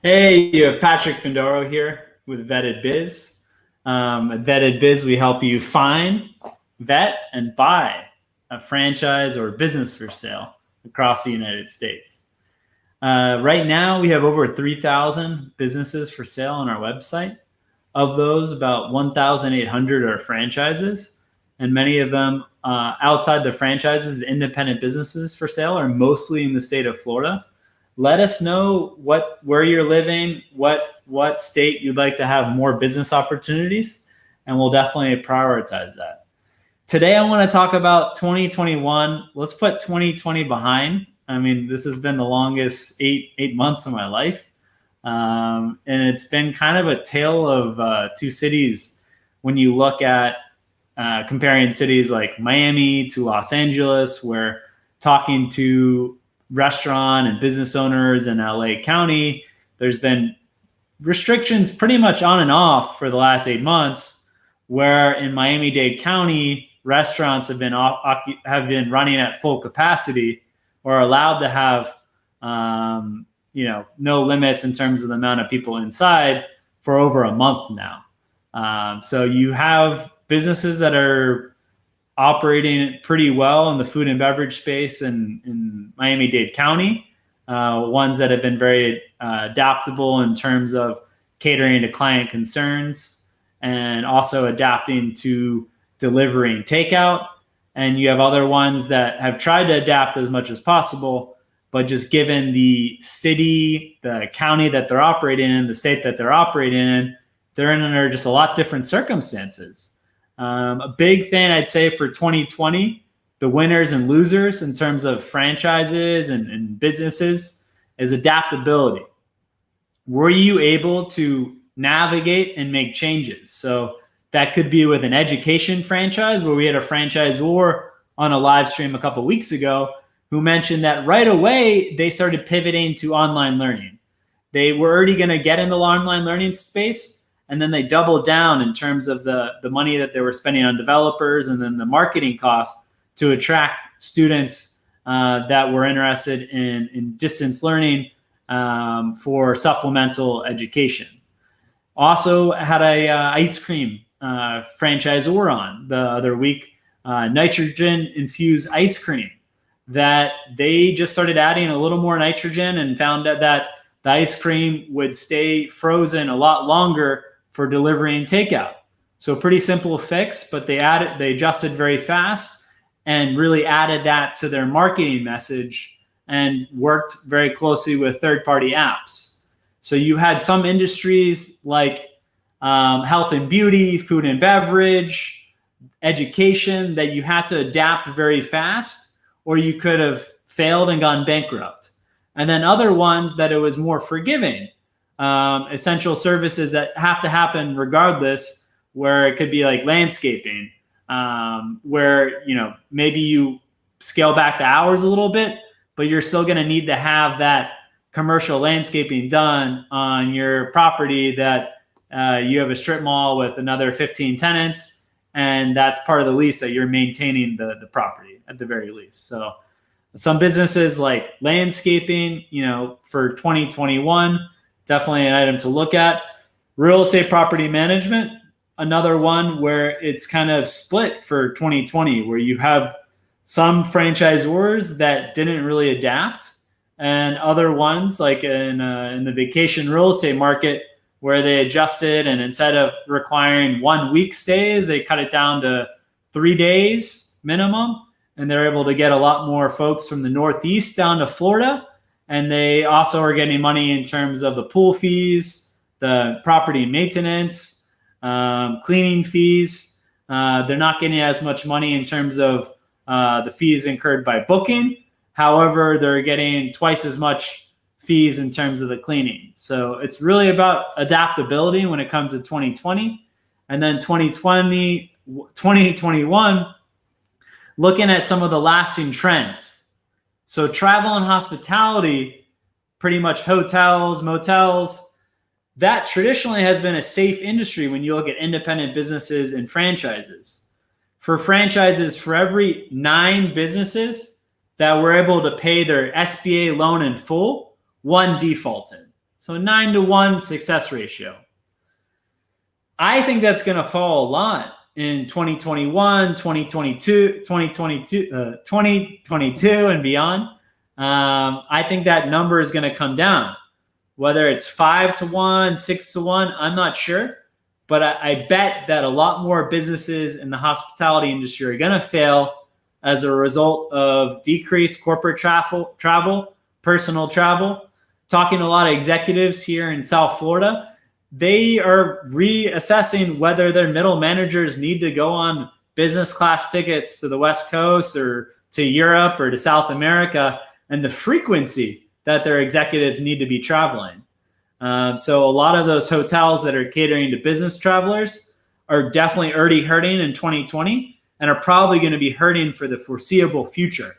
Hey, you have Patrick Findoro here with Vetted Biz. At Vetted Biz, we help you find, vet, and buy a franchise or business for sale across the United States. Right now, we have over 3,000 businesses for sale on our website. Of those, about 1,800 are franchises, and many of them outside the franchises, the independent businesses for sale are mostly in the state of Florida. Let us know where you're living, what state you'd like to have more business opportunities, and we'll definitely prioritize that. Today, I want to talk about 2021. Let's put 2020 behind. I mean, this has been the longest eight months of my life. And it's been kind of a tale of two cities when you look at comparing cities like Miami to Los Angeles, where talking to restaurant and business owners in LA County, there's been restrictions pretty much on and off for the last 8 months, where in Miami-Dade County, restaurants have been running at full capacity or allowed to have no limits in terms of the amount of people inside for over a month now. So you have businesses that are operating pretty well in the food and beverage space in Miami-Dade County, ones that have been very adaptable in terms of catering to client concerns and also adapting to delivering takeout. And you have other ones that have tried to adapt as much as possible, but just given the city, the county that they're operating in, the state that they're operating in, they're under just a lot different circumstances. A big thing I'd say for 2020, the winners and losers in terms of franchises and businesses is adaptability. Were you able to navigate and make changes? So that could be with an education franchise, where we had a franchisor on a live stream a couple of weeks ago who mentioned that right away they started pivoting to online learning. They were already going to get in the online learning space, and then they doubled down in terms of the money that they were spending on developers and then the marketing costs to attract students that were interested in distance learning for supplemental education. Also had a ice cream franchisor on the other week, nitrogen infused ice cream, that they just started adding a little more nitrogen and found out that the ice cream would stay frozen a lot longer for delivery and takeout. So pretty simple fix, but they adjusted very fast and really added that to their marketing message and worked very closely with third-party apps. So you had some industries like health and beauty, food and beverage, education, that you had to adapt very fast, or you could have failed and gone bankrupt. And then other ones that it was more forgiving. Essential services that have to happen regardless, where it could be like landscaping, where maybe you scale back the hours a little bit, but you're still going to need to have that commercial landscaping done on your property that you have a strip mall with another 15 tenants, and that's part of the lease that you're maintaining the property at the very least. So some businesses like landscaping, for 2021, definitely an item to look at. Real estate property management, another one where it's kind of split for 2020, where you have some franchisors that didn't really adapt, and other ones like in the vacation real estate market, where they adjusted, and instead of requiring 1 week stays, they cut it down to 3 days minimum. And they're able to get a lot more folks from the Northeast down to Florida. And they also are getting money in terms of the pool fees, the property maintenance, cleaning fees. They're not getting as much money in terms of the fees incurred by booking. However, they're getting twice as much fees in terms of the cleaning. So it's really about adaptability when it comes to 2020. And then 2021, looking at some of the lasting trends. So travel and hospitality, pretty much hotels, motels, that traditionally has been a safe industry when you look at independent businesses and franchises. For franchises, for every 9 businesses that were able to pay their SBA loan in full, 1 defaulted. So a 9-to-1 success ratio. I think that's going to fall a lot in 2021, 2022 and beyond. I think that number is going to come down. Whether it's 5-to-1, 6-to-1, I'm not sure. But I bet that a lot more businesses in the hospitality industry are going to fail as a result of decreased corporate travel, personal travel. Talking to a lot of executives here in South Florida, they are reassessing whether their middle managers need to go on business class tickets to the West Coast or to Europe or to South America, and the frequency that their executives need to be traveling. So a lot of those hotels that are catering to business travelers are definitely already hurting in 2020 and are probably going to be hurting for the foreseeable future.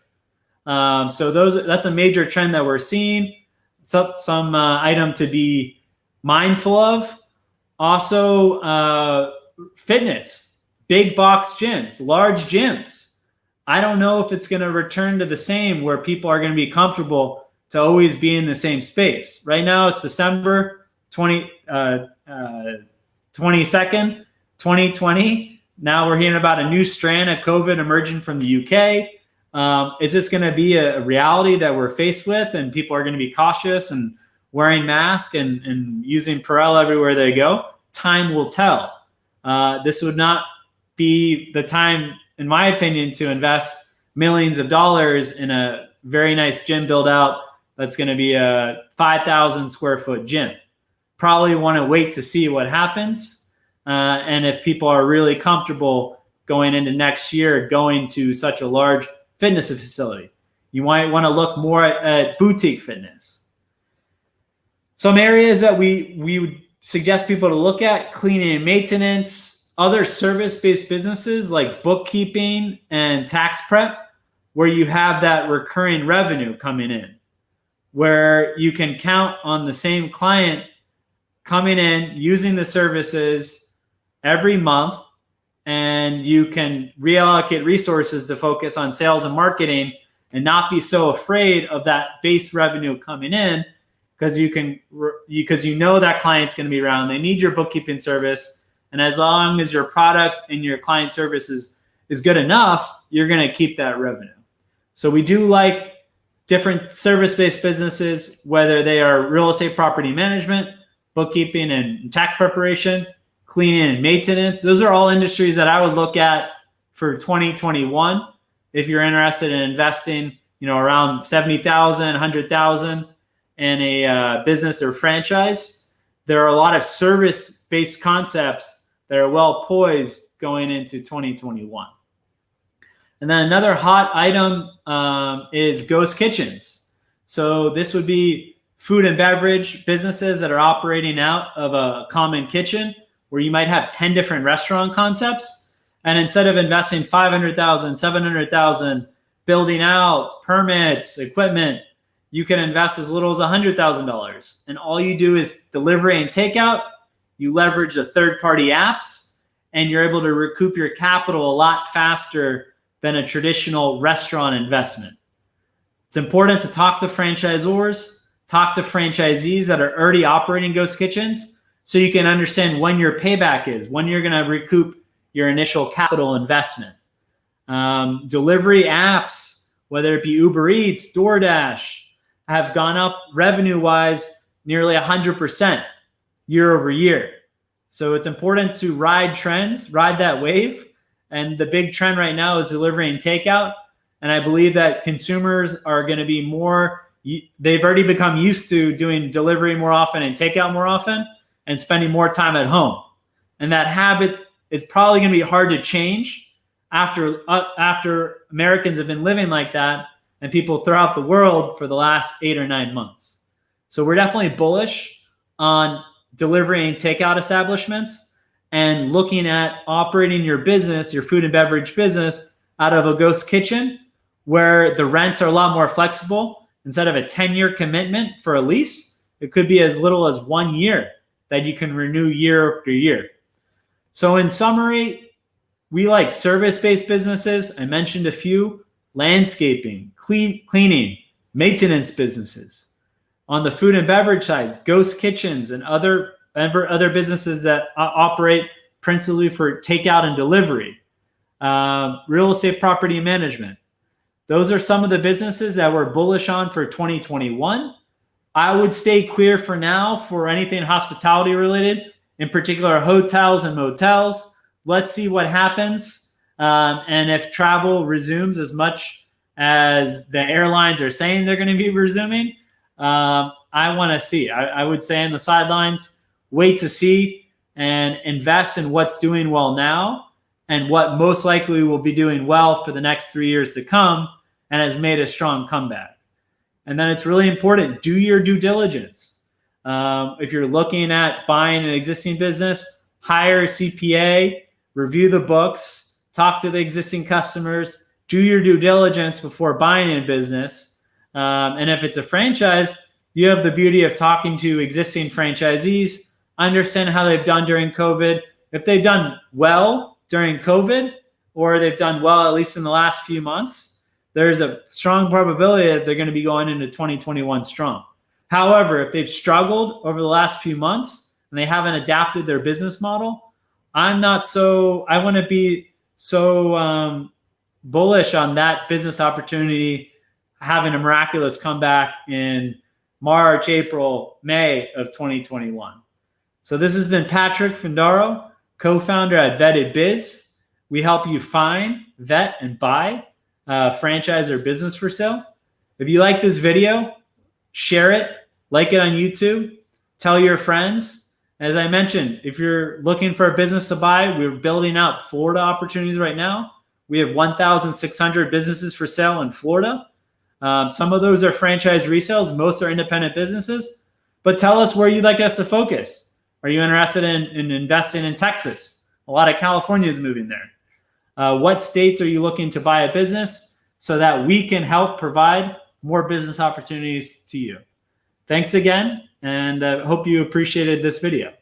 So that's a major trend that we're seeing. Some item to be mindful of. Also, fitness, big box gyms, large gyms. I don't know if it's going to return to the same where people are going to be comfortable to always be in the same space. Right now, it's December 22nd, 2020. Now we're hearing about a new strand of COVID emerging from the UK. Is this going to be a reality that we're faced with, and people are going to be cautious and wearing masks and using Purell everywhere they go? Time will tell. This would not be the time, in my opinion, to invest millions of dollars in a very nice gym build out that's going to be a 5,000 square foot gym. Probably want to wait to see what happens. And if people are really comfortable going into next year, going to such a large fitness facility, you might want to look more at boutique fitness. Some areas that we would suggest people to look at: cleaning and maintenance, other service-based businesses like bookkeeping and tax prep, where you have that recurring revenue coming in, where you can count on the same client coming in, using the services every month, and you can reallocate resources to focus on sales and marketing and not be so afraid of that base revenue coming in, because you know that client's going to be around. They need your bookkeeping service, and as long as your product and your client service is good enough, you're going to keep that revenue. So we do like different service-based businesses, whether they are real estate property management, bookkeeping and tax preparation, cleaning and maintenance. Those are all industries that I would look at for 2021 if you're interested in investing, around 70,000, 100,000 in a business or franchise. There are a lot of service-based concepts that are well poised going into 2021. And then another hot item is ghost kitchens. So this would be food and beverage businesses that are operating out of a common kitchen, where you might have 10 different restaurant concepts. And instead of investing 500,000, 700,000, building out permits, equipment, you can invest as little as $100,000. And all you do is delivery and takeout. You leverage the third-party apps, and you're able to recoup your capital a lot faster than a traditional restaurant investment. It's important to talk to franchisors, talk to franchisees that are already operating ghost kitchens, so you can understand when your payback is, when you're going to recoup your initial capital investment. Delivery apps, whether it be Uber Eats, DoorDash, have gone up revenue-wise nearly 100% year over year. So it's important to ride trends, ride that wave. And the big trend right now is delivery and takeout. And I believe that consumers are going to be they've already become used to doing delivery more often and takeout more often and spending more time at home. And that habit is probably going to be hard to change after Americans have been living like that, and people throughout the world, for the last 8 or 9 months. So we're definitely bullish on delivery and takeout establishments, and looking at operating your business, your food and beverage business, out of a ghost kitchen, where the rents are a lot more flexible. Instead of a 10-year commitment for a lease, it could be as little as 1 year that you can renew year after year. So in summary, we like service-based businesses. I mentioned a few: landscaping, cleaning, maintenance businesses. On the food and beverage side, ghost kitchens and other businesses that operate principally for takeout and delivery. Real estate property management. Those are some of the businesses that we're bullish on for 2021. I would stay clear for now for anything hospitality related, in particular hotels and motels. Let's see what happens. And if travel resumes as much as the airlines are saying they're going to be resuming, I want to see. I would say on the sidelines, wait to see and invest in what's doing well now and what most likely will be doing well for the next 3 years to come and has made a strong comeback. And then it's really important, do your due diligence. If you're looking at buying an existing business, hire a CPA, review the books, talk to the existing customers, do your due diligence before buying a business. And if it's a franchise, you have the beauty of talking to existing franchisees, understand how they've done during COVID. If they've done well during COVID, or they've done well at least in the last few months, there's a strong probability that they're going to be going into 2021 strong. However, if they've struggled over the last few months and they haven't adapted their business model, I want to be so bullish on that business opportunity having a miraculous comeback in March, April, May of 2021. So this has been Patrick Findaro, co-founder at Vetted Biz. We help you find, vet, and buy franchise or business for sale. If you like this video, share it, like it on YouTube, tell your friends. As I mentioned, if you're looking for a business to buy, we're building out Florida opportunities right now. We have 1,600 businesses for sale in Florida. Some of those are franchise resales. Most are independent businesses. But tell us where you'd like us to focus. Are you interested in investing in Texas? A lot of Californians moving there. What states are you looking to buy a business so that we can help provide more business opportunities to you? Thanks again, and I hope you appreciated this video.